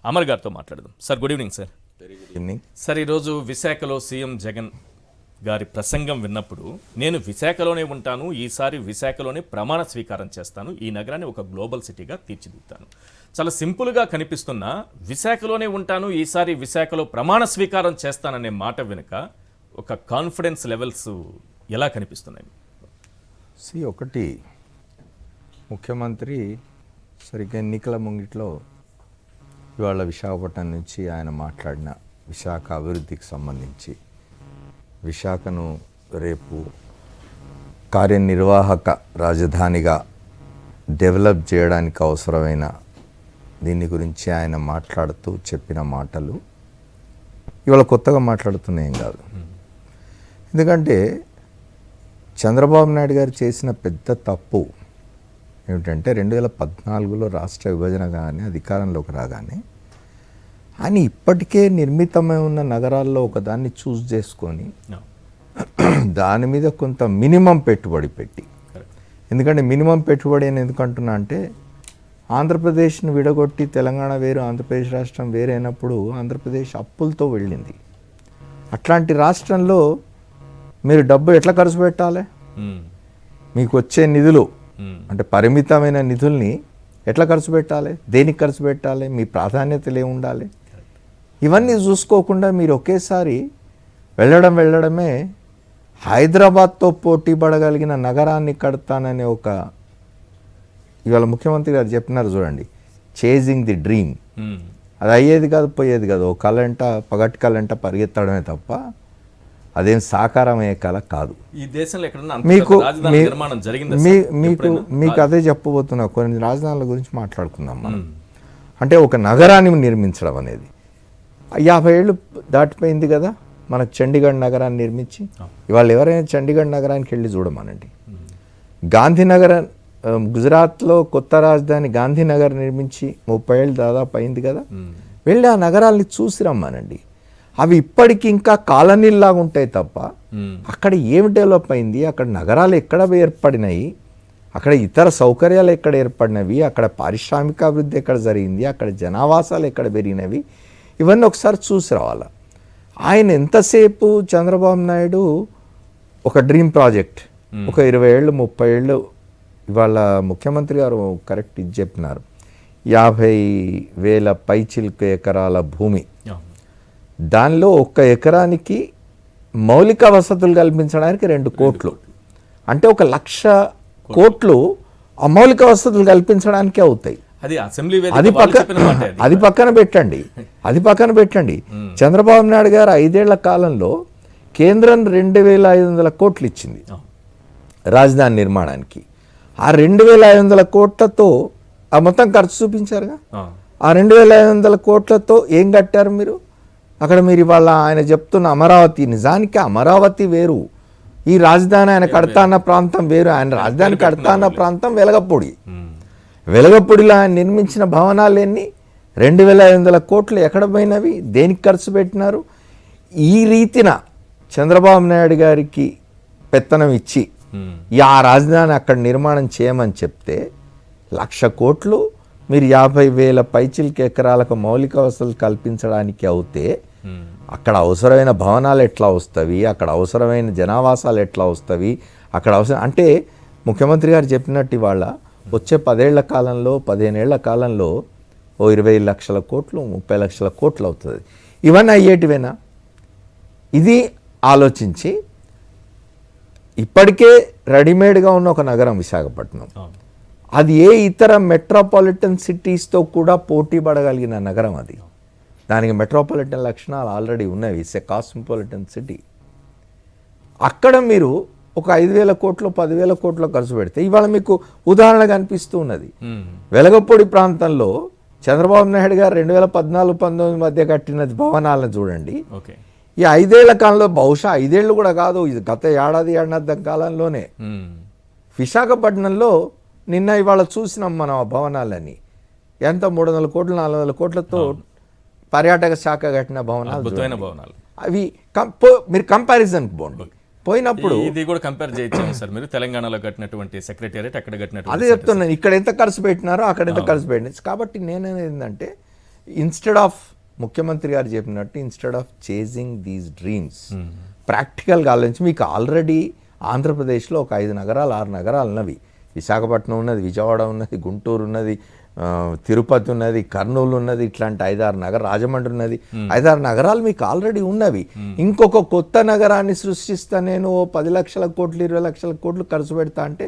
అమర్ గారితో మాట్లాడదాం. Sir good evening sir. Very good evening sir, ఈరోజు విశాఖలో సీఎం జగన్ గారి ప్రసంగం విన్నప్పుడు నేను విశాఖలోనే ఉంటాను, ఈసారి విశాఖలోనే ప్రమాణ స్వీకారం చేస్తాను, ఈ నగరాన్ని ఒక గ్లోబల్ సిటీగా తీర్చిదిద్దుతాను. చాలా సింపుల్గా కనిపిస్తున్న విశాఖలోనే ఉంటాను, ఈసారి విశాఖలో ప్రమాణ స్వీకారం చేస్తాననే మాట వెనుక ఒక కాన్ఫిడెన్స్ లెవెల్స్ ఎలా కనిపిస్తున్నాయి? ఒకటి, ముఖ్యమంత్రి సరిగ్గా ఎన్నికల ముంగిట్లో ఇవాళ విశాఖపట్నం నుంచి ఆయన మాట్లాడిన విశాఖ అభివృద్ధికి సంబంధించి విశాఖను రేపు కార్యనిర్వాహక రాజధానిగా డెవలప్ చేయడానికి అవసరమైన దీని గురించి ఆయన మాట్లాడుతూ చెప్పిన మాటలు ఇవాళ కొత్తగా మాట్లాడుతున్నాయేం కాదు. ఎందుకంటే చంద్రబాబు నాయుడు గారు చేసిన పెద్ద తప్పు ఏమిటంటే 2014లో రాష్ట్ర విభజన కానీ అధికారంలోకి రాగానే ఆయన ఇప్పటికే నిర్మితమై ఉన్న నగరాల్లో ఒకదాన్ని చూస్ చేసుకొని దాని మీద కొంత మినిమం పెట్టుబడి పెట్టి, ఎందుకంటే మినిమం పెట్టుబడి అని ఎందుకంటున్నా అంటే ఆంధ్రప్రదేశ్ను విడగొట్టి తెలంగాణ వేరు ఆంధ్రప్రదేశ్ రాష్ట్రం వేరైనప్పుడు ఆంధ్రప్రదేశ్ అప్పులతో వెళ్ళింది. అట్లాంటి రాష్ట్రంలో మీరు డబ్బు ఎట్లా ఖర్చు పెట్టాలి? మీకు వచ్చే నిధులు అంటే పరిమితమైన నిధుల్ని ఎట్లా ఖర్చు పెట్టాలి, దేనికి ఖర్చు పెట్టాలి, మీ ప్రాధాన్యతలు ఏమి ఉండాలి, ఇవన్నీ చూసుకోకుండా మీరు ఒకేసారి వెళ్ళడమే హైదరాబాద్తో పోటీ పడగలిగిన నగరాన్ని కడతాననే ఒక ఇవాళ ముఖ్యమంత్రి గారు చెప్పినారు చూడండి, చేజింగ్ ది డ్రీమ్. అది అయ్యేది కాదు, పోయేది కాదు. ఓ కళంట పగటి కళంట పరిగెత్తడమే తప్ప అదేం సాకారమయ్యే కళ కాదు. ఈ దేశంలో ఎక్కడన్నా మీకు నిర్మాణం జరిగిందా? మీకు అదే చెప్పబోతున్నా. కొన్ని రాజధానుల గురించి మాట్లాడుకుందాం మనం. అంటే ఒక నగరాన్ని నిర్మించడం అనేది 50 ఏళ్ళు దాటిపోయింది కదా మనకు. చండీగఢ్ నగరాన్ని నిర్మించి ఇవాళ ఎవరైనా చండీగఢ్ నగరానికి వెళ్ళి చూడమనండి. గాంధీనగర్ గుజరాత్లో కొత్త రాజధాని గాంధీనగర్ నిర్మించి 30 ఏళ్ళు దాదాపు అయింది కదా. వెళ్ళి ఆ నగరాల్ని చూసి రమ్మనండి. అవి ఇప్పటికి ఇంకా కాలనీల్లాగా ఉంటాయి తప్ప అక్కడ ఏమి డెవలప్ అయింది, అక్కడ నగరాలు ఎక్కడ ఏర్పడినాయి, అక్కడ ఇతర సౌకర్యాలు ఎక్కడ ఏర్పడినవి, అక్కడ పారిశ్రామిక అభివృద్ధి ఎక్కడ జరిగింది, అక్కడ జనావాసాలు ఎక్కడ పెరిగినవి, ఇవన్నీ ఒకసారి చూసి రావాలి. ఆయన ఎంతసేపు చంద్రబాబు నాయుడు ఒక డ్రీమ్ ప్రాజెక్ట్ ఒక 20 ఏళ్ళు 30 ఏళ్ళు, ఇవాళ ముఖ్యమంత్రి గారు కరెక్ట్ ఇది చెప్పినారు, 50,000 పైచిల్కు ఎకరాల భూమి, దానిలో 1 ఎకరానికి మౌలిక వసతులు కల్పించడానికి 2 కోట్లు, అంటే 1,00,000 కోట్లు ఆ మౌలిక వసతులు కల్పించడానికే అవుతాయి. అది పక్కన పెట్టండి. చంద్రబాబు నాయుడు గారు 5 ఏళ్ల కాలంలో కేంద్రం 2,500 కోట్లు ఇచ్చింది రాజధాని నిర్మాణానికి. ఆ 2,500 కోట్లతో ఆ మొత్తం ఖర్చు చూపించారుగా. ఆ 2,500 కోట్లతో ఏం కట్టారు మీరు అక్కడ? మీరు ఇవాళ ఆయన చెప్తున్న అమరావతి, నిజానికి అమరావతి వేరు, ఈ రాజధాని ఆయన కడతాన్న ప్రాంతం వేరు. ఆయన రాజధాని కడతాన్న ప్రాంతం వెలగపూడిలో ఆయన నిర్మించిన భవనాలు ఎన్ని? 2,500 కోట్లు ఎక్కడ పోయినవి, దేనికి ఖర్చు పెట్టినారు? ఈ రీతిన చంద్రబాబు నాయుడు గారికి పెత్తనం ఇచ్చి ఆ రాజధాని అక్కడ నిర్మాణం చేయమని చెప్తే 1,00,000 కోట్లు మీరు 50,000 పైచిల్కి ఎకరాలకు మౌలిక వసతులు కల్పించడానికి అవుతే అక్కడ అవసరమైన భవనాలు ఎట్లా వస్తాయి, అక్కడ అవసరమైన జనావాసాలు ఎట్లా వస్తాయి, అక్కడ అవసరం అంటే ముఖ్యమంత్రి గారు చెప్పినట్టు ఇవాళ వచ్చే 10 ఏళ్ల కాలంలో 15 ఏళ్ల కాలంలో 20 లక్షల కోట్లు 30 లక్షల కోట్లు అవుతుంది. ఇవన్నీ అయ్యేటివేనా? ఇది ఆలోచించి ఇప్పటికే రెడీమేడ్గా ఉన్న ఒక నగరం విశాఖపట్నం, అది ఏ ఇతర మెట్రోపాలిటన్ సిటీస్తో కూడా పోటీ పడగలిగిన నగరం అది. దానికి మెట్రోపాలిటన్ లక్షణాలు ఆల్రెడీ ఉన్నవి. It's a cosmopolitan city. అక్కడ మీరు ఒక 5,000 కోట్లు 10,000 కోట్లు ఖర్చు పెడితే ఇవాళ మీకు ఉదాహరణగా అనిపిస్తూ ఉన్నది. వెలగపూడి ప్రాంతంలో చంద్రబాబు నాయుడు గారు 2014-19 మధ్య కట్టిన భవనాలను చూడండి. ఈ 5 ఏళ్ల కాలంలో, బహుశా 5 ఏళ్ళు కూడా కాదు, ఇది గత ఏడాది కాలంలోనే విశాఖపట్నంలో నిన్న ఇవాళ చూసినాం మనం ఆ భవనాలని. ఎంత 300 కోట్లు 400 కోట్లతో పర్యాటక శాఖ కట్టిన భవనాలు. అవి మీరు కంపారిజన్ పోయినప్పుడు ఇది కూడా కంపేర్ చేయొచ్చు సార్. మీరు తెలంగాణలో కట్టినటువంటి సెక్రటేరియట్, అక్కడ కట్టినటువంటి, అదే చెప్తున్నాను, ఇక్కడ ఎంత ఖర్చు పెట్టినారో అక్కడ ఎంత ఖర్చు పెట్టినారు. కాబట్టి నేనేది ఏంటంటే ఇన్స్టెడ్ ఆఫ్ ముఖ్యమంత్రి గారు చెప్పినట్టు instead of chasing these dreams ప్రాక్టికల్గా ఆలోచించి మీకు ఆల్రెడీ ఆంధ్రప్రదేశ్లో ఒక 5 నగరాలు 6 నగరాలు ఉన్నవి. విశాఖపట్నం ఉన్నది, విజయవాడ ఉన్నది, గుంటూరు ఉన్నది, తిరుపతి ఉన్నది, కర్నూలు ఉన్నది, ఇట్లాంటి 5-6 నగరాలు, రాజమండ్రి ఉన్నది, 5-6 నగరాలు మీకు ఆల్రెడీ ఉన్నవి. ఇంకొక కొత్త నగరాన్ని సృష్టిస్తా నేను 10 లక్షల కోట్లు 20 లక్షల కోట్లు ఖర్చు పెడతా అంటే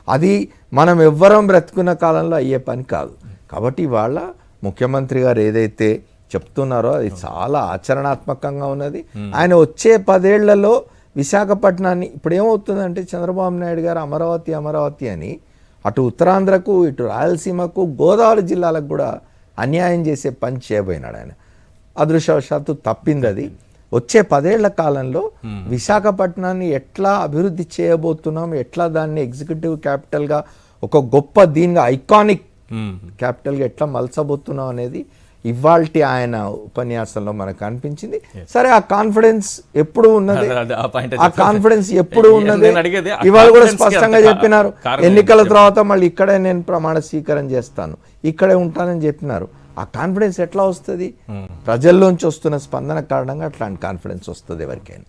అది మనం ఎవ్వరం బ్రతుకున్న కాలంలో అయ్యే పని కాదు. కాబట్టి ఇవాళ ముఖ్యమంత్రి గారు ఏదైతే చెప్తున్నారో అది చాలా ఆచరణాత్మకంగా ఉన్నది. ఆయన వచ్చే 10 ఏళ్లలో విశాఖపట్నాన్ని ఇప్పుడు ఏమవుతుందంటే చంద్రబాబు నాయుడు గారు అమరావతి అమరావతి అని అటు ఉత్తరాంధ్రకు ఇటు రాయలసీమకు గోదావరి జిల్లాలకు కూడా అన్యాయం చేసే పని చేయబోయినాడు ఆయన. అదృష్టవశాత్తు తప్పింది అది. వచ్చే 10 ఏళ్ల కాలంలో విశాఖపట్నాన్ని ఎట్లా అభివృద్ధి చేయబోతున్నాం, ఎట్లా దాన్ని ఎగ్జిక్యూటివ్ క్యాపిటల్గా ఒక గొప్ప దీనిగా ఐకానిక్ క్యాపిటల్గా ఎట్లా మలచబోతున్నాం అనేది ఇవాల్టి ఆయన ఉపన్యాసంలో మనకు అనిపించింది. సరే, ఆ కాన్ఫిడెన్స్ ఎప్పుడు ఉన్నది, ఆ కాన్ఫిడెన్స్ ఎప్పుడు ఉన్నది. ఇవాళ కూడా స్పష్టంగా చెప్పినారు, ఎన్నికల తర్వాత మళ్ళీ ఇక్కడే నేను ప్రమాణ స్వీకారం చేస్తాను, ఇక్కడే ఉంటానని చెప్పినారు. ఆ కాన్ఫిడెన్స్ ఎట్లా వస్తుంది? ప్రజల్లోంచి వస్తున్న స్పందన కారణంగా అట్లాంటి కాన్ఫిడెన్స్ వస్తుంది ఎవరికైనా.